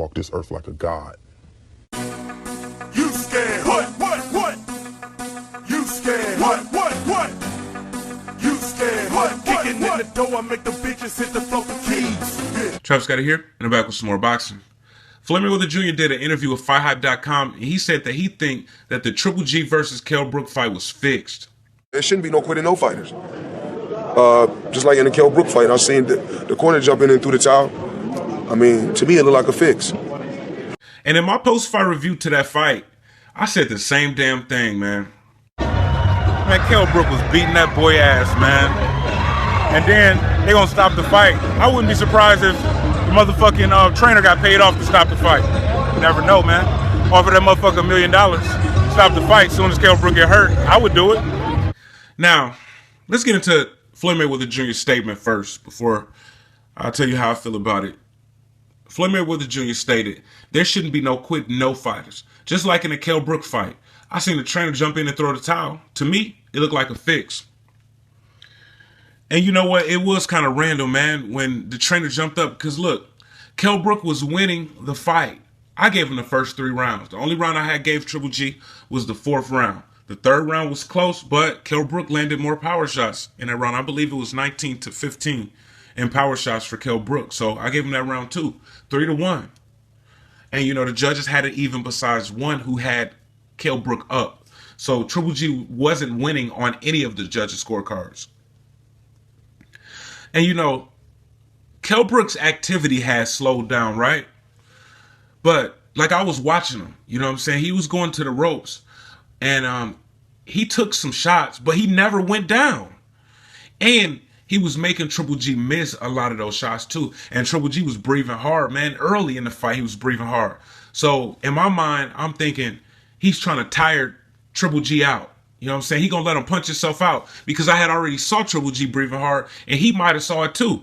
walk this earth like a god. You scared? What? You scared? What? You scared? What? Kicking in the door, I make the bitches hit the floor for keys. Yeah. Travis Scotty here, and I'm back with some more boxing. Floyd Mayweather Jr. did an interview with FightHype.com, and he said that he think that the Triple G versus Kell Brook fight was fixed. There shouldn't be no quitting, no fighters. Just like in the Kell Brook fight, I seen the corner jumping in through the towel. I mean, to me, it looked like a fix. And in my post-fight review to that fight, I said the same damn thing, man. Man, Kell Brook was beating that boy ass, man. And then they gonna stop the fight. I wouldn't be surprised if the motherfucking trainer got paid off to stop the fight. You never know, man. Offer that motherfucker $1 million, stop the fight. As soon as Kell Brook get hurt, I would do it. Now, let's get into Floyd Mayweather Jr.'s statement first before I tell you how I feel about it. Floyd Mayweather Jr. stated, there shouldn't be no quitting, no fighters. Just like in the Kell Brook fight. I seen the trainer jump in and throw the towel. To me, it looked like a fix. And you know what? It was kind of random, man, when the trainer jumped up. Because look, Kell Brook was winning the fight. I gave him the first 3 rounds. The only round I had gave Triple G was the 4th round. The 3rd round was close, but Kell Brook landed more power shots in that round. I believe it was 19-15 in power shots for Kell Brook. So I gave him that round too, 3-1. And you know, the judges had it even besides one who had Kell Brook up. So Triple G wasn't winning on any of the judges' scorecards. And you know, Kell Brook's activity has slowed down, right? But like I was watching him, you know what I'm saying? He was going to the ropes and he took some shots, but he never went down. And he was making Triple G miss a lot of those shots too. And Triple G was breathing hard, man. Early in the fight, he was breathing hard. So in my mind, I'm thinking he's trying to tire Triple G out. You know what I'm saying? He gonna let him punch himself out because I had already saw Triple G breathing hard and he might have saw it too.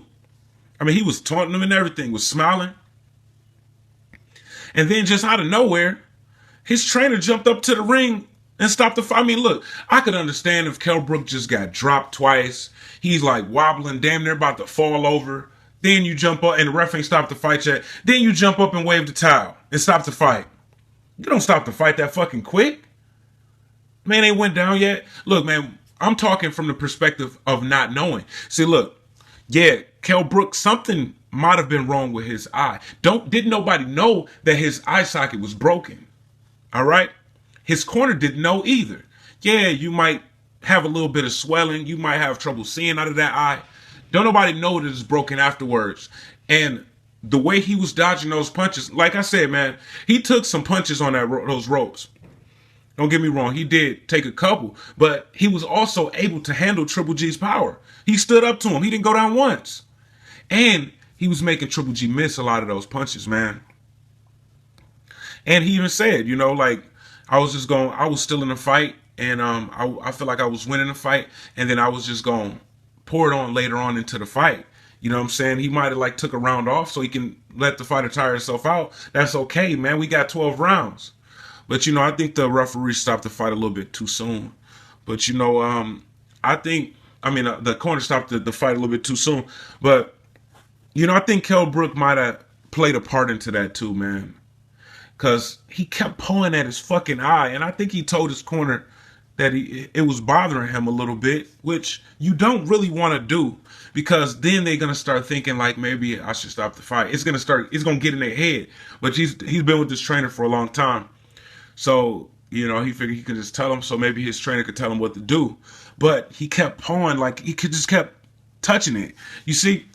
I mean, he was taunting him and everything, was smiling. And then just out of nowhere, his trainer jumped up to the ring and stopped the fight. I mean, look, I could understand if Kell Brook just got dropped twice. He's like wobbling, damn near about to fall over. Then you jump up and the ref ain't stopped the fight yet. Then you jump up and wave the towel and stop the fight. You don't stop the fight that fucking quick. Man ain't went down yet. Look, man, I'm talking from the perspective of not knowing. See, look, yeah, Kell Brook, something might have been wrong with his eye. Didn't nobody know that his eye socket was broken? All right? His corner didn't know either. Yeah, you might have a little bit of swelling. You might have trouble seeing out of that eye. Don't nobody know that it's broken afterwards. And the way he was dodging those punches, like I said, man, he took some punches on those ropes. Don't get me wrong, he did take a couple, but he was also able to handle Triple G's power. He stood up to him. He didn't go down once. And he was making Triple G miss a lot of those punches, man. And he even said, you know, like, I was still in the fight, and I feel like I was winning the fight, and then I was just going to pour it on later on into the fight. You know what I'm saying? He might have like took a round off so he can let the fighter tire himself out. That's okay, man. We got 12 rounds. But, you know, I think the referee stopped the fight a little bit too soon. But, you know, the corner stopped the fight a little bit too soon. But, you know, I think Kell Brook might have played a part into that too, man. Because he kept pulling at his fucking eye. And I think he told his corner that it was bothering him a little bit, which you don't really want to do. Because then they're going to start thinking like, maybe I should stop the fight. It's going to get in their head. But he's been with this trainer for a long time. So, you know, he figured he could just tell him, so maybe his trainer could tell him what to do. But he kept pawing, like he just kept touching it. You see,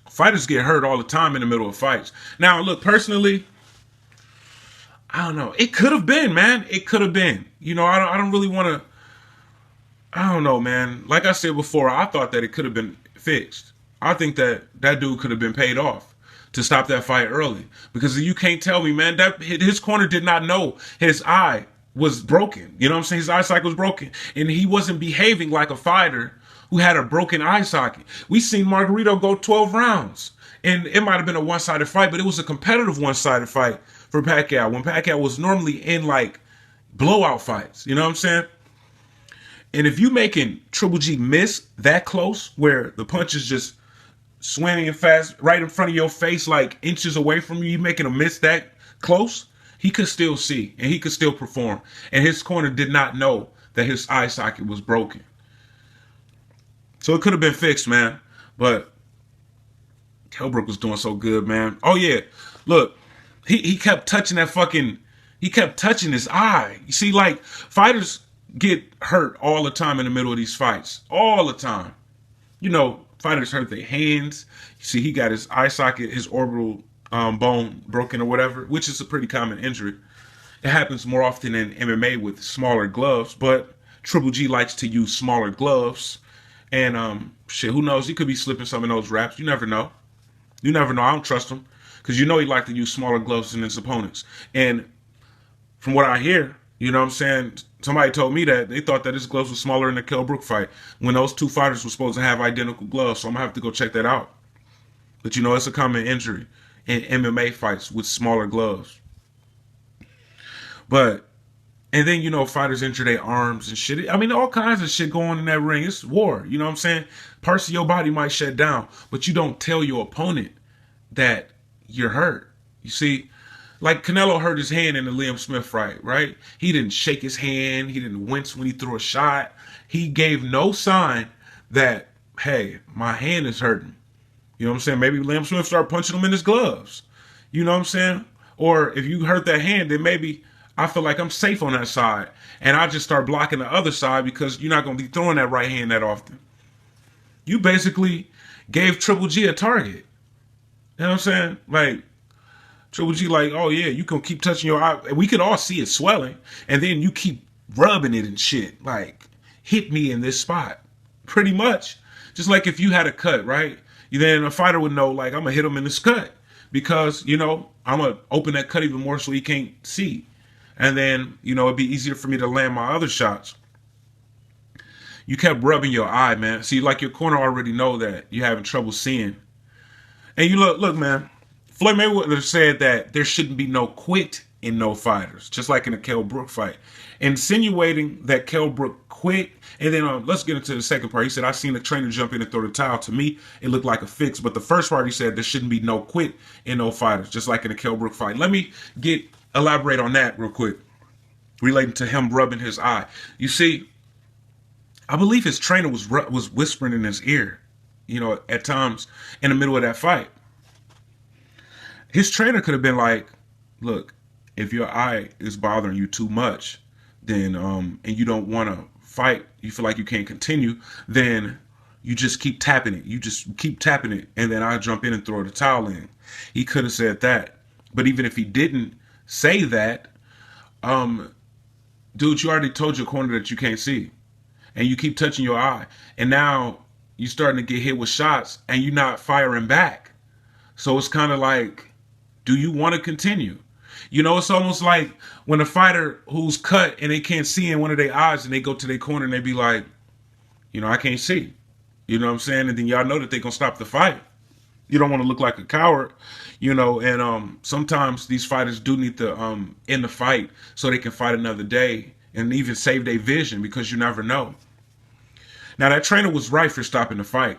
fighters get hurt all the time in the middle of fights. Now, look, personally, I don't know. It could have been, man. It could have been. You know, I don't really want to, I don't know, man. Like I said before, I thought that it could have been fixed. I think that dude could have been paid off to stop that fight early. Because you can't tell me, man, that his corner did not know his eye was broken. You know what I'm saying? His eye socket was broken. And he wasn't behaving like a fighter who had a broken eye socket. We seen Margarito go 12 rounds. And it might have been a one-sided fight, but it was a competitive one-sided fight for Pacquiao. When Pacquiao was normally in like blowout fights. You know what I'm saying? And if you making Triple G miss that close where the punches just swinging fast right in front of your face, like inches away from you, making a miss that close, he could still see and he could still perform. And his corner did not know that his eye socket was broken. So it could have been fixed, man. But Kell Brook was doing so good, man. Oh, yeah. Look, he kept touching that fucking... He kept touching his eye. You see, like, fighters get hurt all the time in the middle of these fights. All the time. You know, fighters hurt their hands. You see, he got his eye socket, his orbital bone broken or whatever, which is a pretty common injury. It happens more often in MMA with smaller gloves, but Triple G likes to use smaller gloves. And, shit, who knows? He could be slipping some of those wraps. You never know. You never know. I don't trust him. Because you know he likes to use smaller gloves than his opponents. And from what I hear, you know what I'm saying, somebody told me that they thought that his gloves were smaller in the Kell Brook fight when those two fighters were supposed to have identical gloves. So I'm going to have to go check that out. But, you know, it's a common injury in MMA fights with smaller gloves. But, and then, you know, fighters injure their arms and shit. I mean, all kinds of shit going on in that ring. It's war. You know what I'm saying? Parts of your body might shut down, but you don't tell your opponent that you're hurt. You see? Like Canelo hurt his hand in the Liam Smith fight, right? He didn't shake his hand. He didn't wince when he threw a shot. He gave no sign that, hey, my hand is hurting. You know what I'm saying? Maybe Liam Smith started punching him in his gloves. You know what I'm saying? Or if you hurt that hand, then maybe I feel like I'm safe on that side. And I just start blocking the other side because you're not going to be throwing that right hand that often. You basically gave Triple G a target. You know what I'm saying? Like, Triple G like, oh yeah, you can keep touching your eye. We could all see it swelling. And then you keep rubbing it and shit. Like, hit me in this spot. Pretty much. Just like if you had a cut, right? Then a fighter would know, like, I'm going to hit him in this cut. Because, you know, I'm going to open that cut even more so he can't see. And then, you know, it'd be easier for me to land my other shots. You kept rubbing your eye, man. See, like your corner already know that you're having trouble seeing. And you look, man. Floyd Mayweather said that there shouldn't be no quit in no fighters, just like in the Kell Brook fight. Insinuating that Kell Brook quit. And then let's get into the second part. He said, I seen a trainer jump in and throw the towel. To me, it looked like a fix. But the first part, he said there shouldn't be no quit in no fighters, just like in the Kell Brook fight. Let me elaborate on that real quick, relating to him rubbing his eye. You see, I believe his trainer was whispering in his ear, you know, at times in the middle of that fight. His trainer could have been like, look, if your eye is bothering you too much, then, and you don't want to fight, you feel like you can't continue, then you just keep tapping it. You just keep tapping it, and then I'll jump in and throw the towel in. He could have said that. But even if he didn't say that, dude, you already told your corner that you can't see. And you keep touching your eye. And now you're starting to get hit with shots, and you're not firing back. So it's kind of like, do you want to continue? You know, it's almost like when a fighter who's cut and they can't see in one of their eyes and they go to their corner and they be like, you know, I can't see. You know what I'm saying? And then y'all know that they're going to stop the fight. You don't want to look like a coward, you know, and sometimes these fighters do need to end the fight so they can fight another day and even save their vision, because you never know. Now, that trainer was right for stopping the fight.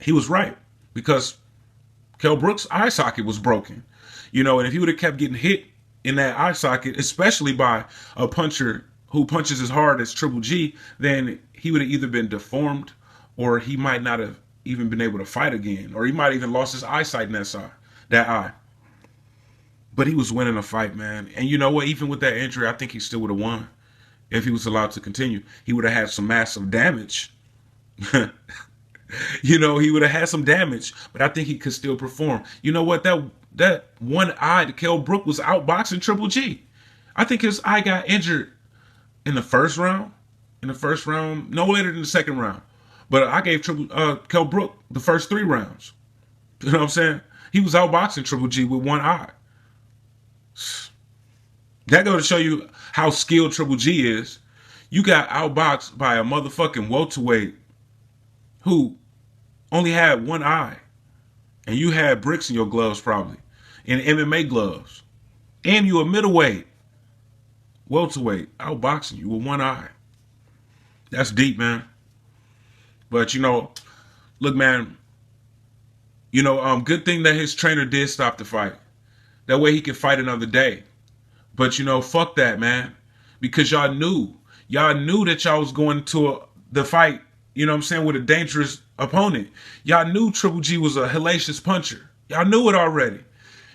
He was right, because Kell Brook's eye socket was broken. You know, and if he would have kept getting hit in that eye socket, especially by a puncher who punches as hard as Triple G, then he would have either been deformed, or he might not have even been able to fight again, or he might have even lost his eyesight in that eye. But he was winning a fight, man. And you know what? Even with that injury, I think he still would have won if he was allowed to continue. He would have had some massive damage. You know, he would have had some damage, but I think he could still perform. You know what? That one eye to Kell Brook was outboxing Triple G. I think his eye got injured in the first round. No later than the second round. But I gave Kell Brook the first 3 rounds. You know what I'm saying? He was outboxing Triple G with one eye. That goes to show you how skilled Triple G is. You got outboxed by a motherfucking welterweight who only had one eye. And you had bricks in your gloves probably. In MMA gloves. And you a middleweight. Welterweight. Outboxing you with one eye. That's deep, man. But, you know, look, man, You know, good thing that his trainer did stop the fight. That way he could fight another day. But, you know, fuck that, man. Because y'all knew that y'all was going to the fight, you know what I'm saying, with a dangerous opponent. Y'all knew Triple G was a hellacious puncher. Y'all knew it already.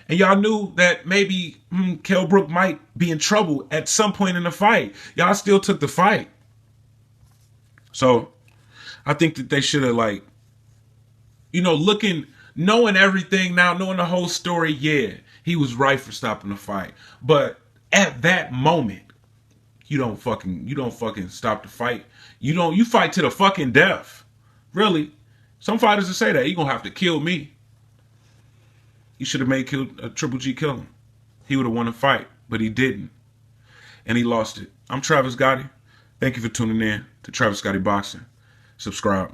And y'all knew that maybe Kell Brook might be in trouble at some point in the fight. Y'all still took the fight. So I think that they should have, like, you know, knowing everything now, knowing the whole story, yeah, he was right for stopping the fight. But at that moment, you don't fucking stop the fight. You fight to the fucking death. Really. Some fighters will say that. He gonna have to kill me. He should have made Triple G kill him. He would have won the fight, but he didn't. And he lost it. I'm Travis Gotti. Thank you for tuning in to Travis Gotti Boxing. Subscribe.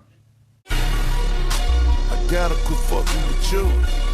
I gotta quit fucking with you.